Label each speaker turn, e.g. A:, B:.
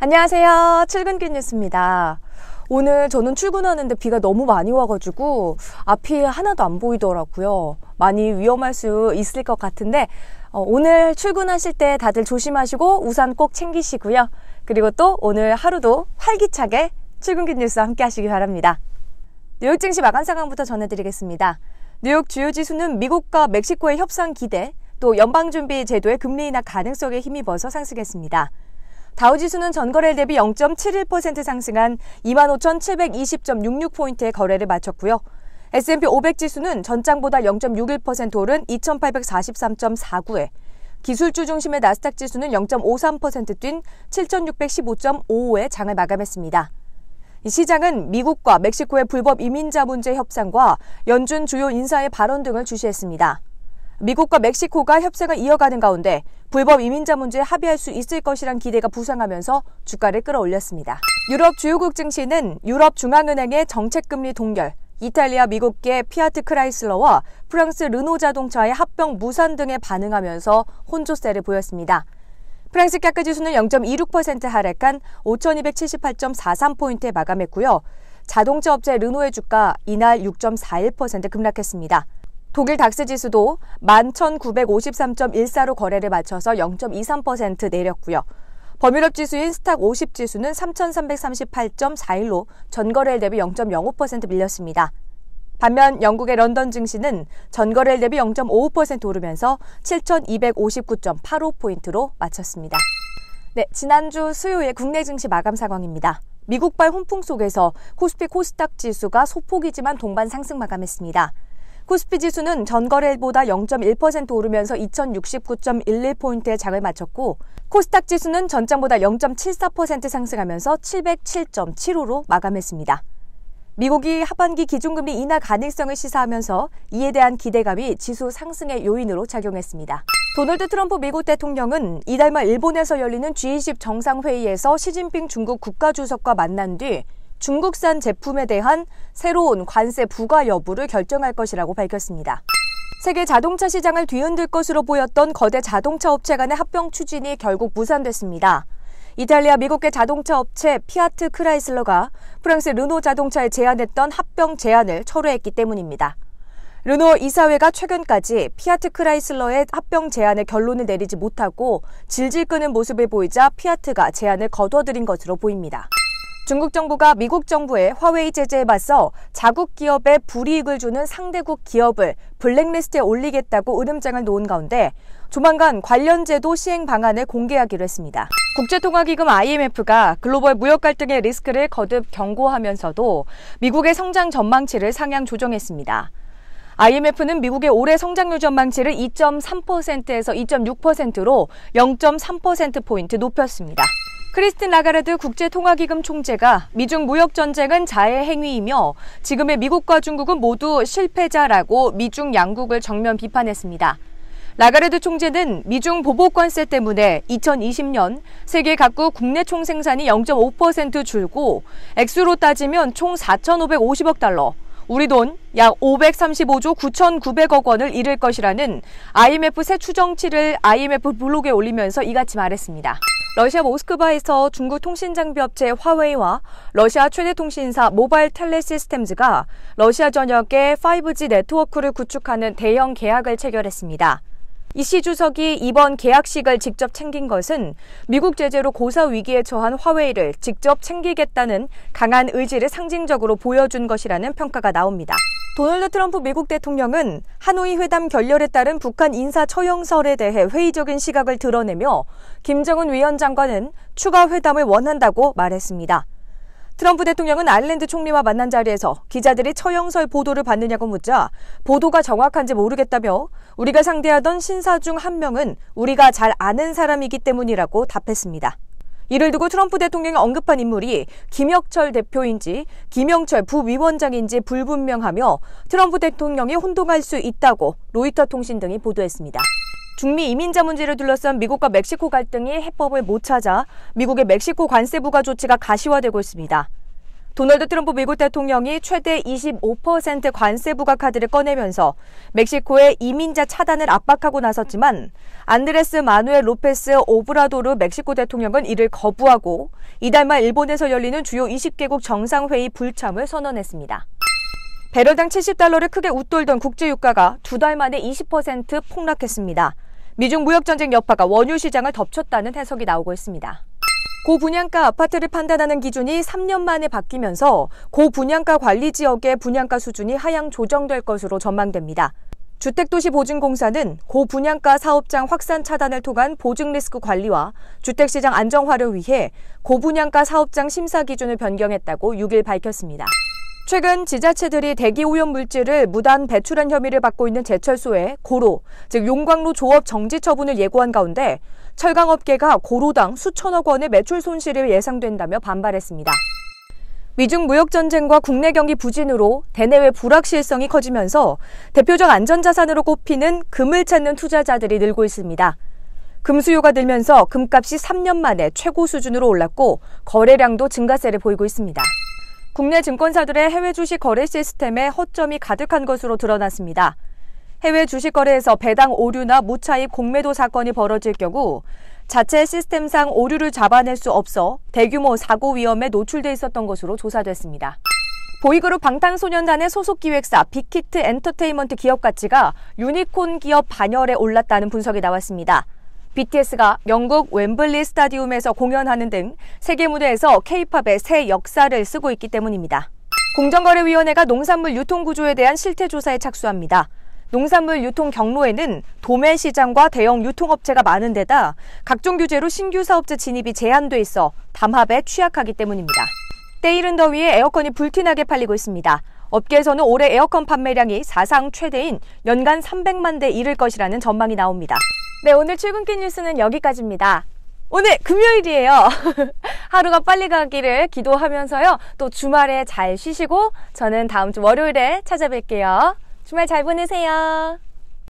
A: 안녕하세요. 출근길 뉴스입니다. 오늘 저는 출근하는데 비가 너무 많이 와가지고 앞이 하나도 안 보이더라고요. 많이 위험할 수 있을 것 같은데 오늘 출근하실 때 다들 조심하시고 우산 꼭 챙기시고요. 그리고 또 오늘 하루도 활기차게 출근길 뉴스와 함께 하시기 바랍니다. 뉴욕 증시 마감 상황부터 전해드리겠습니다. 뉴욕 주요 지수는 미국과 멕시코의 협상 기대, 또 연방준비 제도의 금리 인하 가능성에 힘입어서 상승했습니다. 다우지수는 전거래일 대비 0.71% 상승한 25,720.66포인트의 거래를 마쳤고요. S&P 500지수는 전장보다 0.61% 오른 2,843.49에, 기술주 중심의 나스닥 지수는 0.53% 뛴 7,615.55에 장을 마감했습니다. 이 시장은 미국과 멕시코의 불법 이민자 문제 협상과 연준 주요 인사의 발언 등을 주시했습니다. 미국과 멕시코가 협상을 이어가는 가운데 불법 이민자 문제에 합의할 수 있을 것이란 기대가 부상하면서 주가를 끌어올렸습니다. 유럽 주요국 증시는 유럽 중앙은행의 정책금리 동결, 이탈리아 미국계 피아트 크라이슬러와 프랑스 르노 자동차의 합병 무산 등에 반응하면서 혼조세를 보였습니다. 프랑스 CAC 지수는 0.26% 하락한 5,278.43포인트에 마감했고요. 자동차 업체 르노의 주가 이날 6.41% 급락했습니다. 독일 닥스 지수도 11,953.14로 거래를 마쳐서 0.23% 내렸고요. 범유럽 지수인 스탁 50 지수는 3,338.41로 전거래일 대비 0.05% 밀렸습니다. 반면 영국의 런던 증시는 전거래일 대비 0.55% 오르면서 7,259.85포인트로 마쳤습니다. 네, 지난주 수요일 국내 증시 마감 상황입니다. 미국발 훈풍 속에서 코스피 코스닥 지수가 소폭이지만 동반 상승 마감했습니다. 코스피 지수는 전거래일보다 0.1% 오르면서 2,069.11포인트의 장을 마쳤고, 코스닥 지수는 전장보다 0.74% 상승하면서 707.75로 마감했습니다. 미국이 하반기 기준금리 인하 가능성을 시사하면서 이에 대한 기대감이 지수 상승의 요인으로 작용했습니다. 도널드 트럼프 미국 대통령은 이달 말 일본에서 열리는 G20 정상회의에서 시진핑 중국 국가주석과 만난 뒤 중국산 제품에 대한 새로운 관세 부과 여부를 결정할 것이라고 밝혔습니다. 세계 자동차 시장을 뒤흔들 것으로 보였던 거대 자동차 업체 간의 합병 추진이 결국 무산됐습니다. 이탈리아 미국계 자동차 업체 피아트 크라이슬러가 프랑스 르노 자동차에 제안했던 합병 제안을 철회했기 때문입니다. 르노 이사회가 최근까지 피아트 크라이슬러의 합병 제안에 결론을 내리지 못하고 질질 끄는 모습을 보이자 피아트가 제안을 거둬들인 것으로 보입니다. 중국 정부가 미국 정부의 화웨이 제재에 맞서 자국 기업에 불이익을 주는 상대국 기업을 블랙리스트에 올리겠다고 으름장을 놓은 가운데 조만간 관련 제도 시행 방안을 공개하기로 했습니다. 국제통화기금 IMF가 글로벌 무역 갈등의 리스크를 거듭 경고하면서도 미국의 성장 전망치를 상향 조정했습니다. IMF는 미국의 올해 성장률 전망치를 2.3%에서 2.6%로 0.3%포인트 높였습니다. 크리스틴 라가르드 국제통화기금 총재가 미중 무역 전쟁은 자해 행위이며 지금의 미국과 중국은 모두 실패자라고 미중 양국을 정면 비판했습니다. 라가르드 총재는 미중 보복 관세 때문에 2020년 세계 각국 국내 총생산이 0.5% 줄고 액수로 따지면 총 4,550억 달러, 우리 돈 약 535조 9,900억 원을 잃을 것이라는 IMF 새 추정치를 IMF 블로그에 올리면서 이같이 말했습니다. 러시아 모스크바에서 중국 통신장비 업체 화웨이와 러시아 최대 통신사 모바일 텔레시스템즈가 러시아 전역에 5G 네트워크를 구축하는 대형 계약을 체결했습니다. 이시 주석이 이번 계약식을 직접 챙긴 것은 미국 제재로 고사 위기에 처한 화웨이를 직접 챙기겠다는 강한 의지를 상징적으로 보여준 것이라는 평가가 나옵니다. 도널드 트럼프 미국 대통령은 하노이 회담 결렬에 따른 북한 인사 처형설에 대해 회의적인 시각을 드러내며 김정은 위원장과는 추가 회담을 원한다고 말했습니다. 트럼프 대통령은 아일랜드 총리와 만난 자리에서 기자들이 처형설 보도를 받느냐고 묻자 보도가 정확한지 모르겠다며 우리가 상대하던 신사 중 한 명은 우리가 잘 아는 사람이기 때문이라고 답했습니다. 이를 두고 트럼프 대통령이 언급한 인물이 김혁철 대표인지 김영철 부위원장인지 불분명하며 트럼프 대통령이 혼동할 수 있다고 로이터 통신 등이 보도했습니다. 중미 이민자 문제를 둘러싼 미국과 멕시코 갈등이 해법을 못 찾아 미국의 멕시코 관세 부과 조치가 가시화되고 있습니다. 도널드 트럼프 미국 대통령이 최대 25% 관세 부과 카드를 꺼내면서 멕시코의 이민자 차단을 압박하고 나섰지만 안드레스 마누엘 로페스 오브라도르 멕시코 대통령은 이를 거부하고 이달 말 일본에서 열리는 주요 20개국 정상회의 불참을 선언했습니다. 배럴당 70달러를 크게 웃돌던 국제유가가 2달 만에 20% 폭락했습니다. 미중 무역전쟁 여파가 원유 시장을 덮쳤다는 해석이 나오고 있습니다. 고분양가 아파트를 판단하는 기준이 3년 만에 바뀌면서 고분양가 관리 지역의 분양가 수준이 하향 조정될 것으로 전망됩니다. 주택도시보증공사는 고분양가 사업장 확산 차단을 통한 보증 리스크 관리와 주택시장 안정화를 위해 고분양가 사업장 심사 기준을 변경했다고 6일 밝혔습니다. 최근 지자체들이 대기오염 물질을 무단 배출한 혐의를 받고 있는 제철소에 고로, 즉 용광로 조업 정지 처분을 예고한 가운데 철강업계가 고로당 수천억 원의 매출 손실이 예상된다며 반발했습니다. 미중 무역전쟁과 국내 경기 부진으로 대내외 불확실성이 커지면서 대표적 안전자산으로 꼽히는 금을 찾는 투자자들이 늘고 있습니다. 금 수요가 늘면서 금값이 3년 만에 최고 수준으로 올랐고 거래량도 증가세를 보이고 있습니다. 국내 증권사들의 해외 주식 거래 시스템에 허점이 가득한 것으로 드러났습니다. 해외 주식 거래에서 배당 오류나 무차입 공매도 사건이 벌어질 경우 자체 시스템상 오류를 잡아낼 수 없어 대규모 사고 위험에 노출돼 있었던 것으로 조사됐습니다. 보이그룹 방탄소년단의 소속 기획사 빅히트 엔터테인먼트 기업 가치가 유니콘 기업 반열에 올랐다는 분석이 나왔습니다. BTS가 영국 웸블리 스타디움에서 공연하는 등 세계 무대에서 K-팝의 새 역사를 쓰고 있기 때문입니다. 공정거래위원회가 농산물 유통 구조에 대한 실태 조사에 착수합니다. 농산물 유통 경로에는 도매 시장과 대형 유통업체가 많은 데다 각종 규제로 신규 사업자 진입이 제한돼 있어 담합에 취약하기 때문입니다. 때이른 더위에 에어컨이 불티나게 팔리고 있습니다. 업계에서는 올해 에어컨 판매량이 사상 최대인 연간 300만 대 이를 것이라는 전망이 나옵니다. 네, 오늘 출근길 뉴스는 여기까지입니다. 오늘 금요일이에요. 하루가 빨리 가기를 기도하면서요. 또 주말에 잘 쉬시고 저는 다음 주 월요일에 찾아뵐게요. 주말 잘 보내세요.